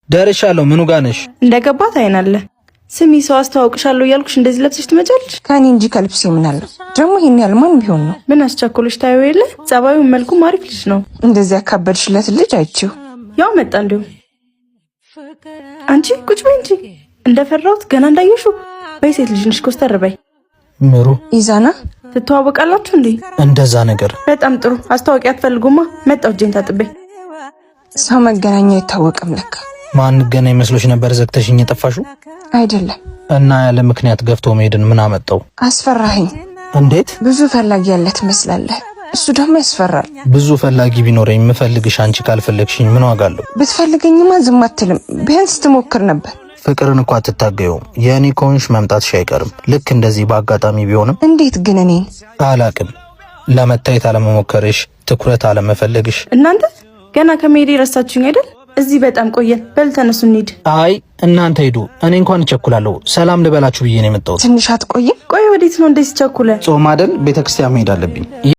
ደርሻለሁ። ምኑ ጋር ነሽ? እንደገባት አይናለ ስሚ፣ ሰው አስተዋውቅሻለሁ እያልኩሽ እንደዚህ ለብሰሽ ትመጫለሽ? ከኔ እንጂ ከልብስ የምናለው ደግሞ ይሄን ያህል ማን ቢሆን ነው? ምን አስቸኮለሽ? ታየው የለ ጸባዩ መልኩም አሪፍ ልጅ ነው። እንደዚህ ያካበድሽለት ልጅ አይቼው ያው መጣ። እንዲሁ አንቺ ቁጭ በይ እንጂ እንደፈራሁት ገና እንዳየሽው በሴት ልጅ ነሽ። ኮስተር በይ። ምሩ ኢዛና ትተዋወቃላችሁ እንዴ? እንደዛ ነገር። በጣም ጥሩ። አስተዋውቂ አትፈልጉማ? መጣው እጄን ታጥቤ። ሰው መገናኛ አይታወቅም ለካ። ማን ገና ይመስሎሽ ነበር ዘግተሽኝ የጠፋሽው? አይደለም። እና ያለ ምክንያት ገፍቶ መሄድን ምን አመጣው? አስፈራኸኝ። እንዴት? ብዙ ፈላጊ ያለ ትመስላለህ። እሱ ደግሞ ያስፈራል። ብዙ ፈላጊ ቢኖረኝ የምፈልግሽ አንቺ ካልፈለግሽኝ ምን ዋጋ አለው? ብትፈልገኝማ ዝም አትልም። ቢያንስ ትሞክር ነበር። ፍቅርን እኮ አትታገዩም። የኔ ኮንሽ መምጣትሽ አይቀርም። ልክ እንደዚህ በአጋጣሚ ቢሆንም። እንዴት ግን? እኔ አላቅም። ለመታየት አለመሞከርሽ፣ ትኩረት አለመፈለግሽ። እናንተ ገና ከመሄድ ረሳችሁኝ አይደል? እዚህ በጣም ቆየን። በል ተነሱ እንሂድ። አይ እናንተ ሂዱ፣ እኔ እንኳን እቸኩላለሁ። ሰላም ልበላችሁ ብዬ ነው የመጣሁት። ትንሽ አትቆይም? ቆይ ወዴት ነው እንደዚህ ቸኩለ? ጾም አይደል? ቤተክርስቲያን መሄድ አለብኝ።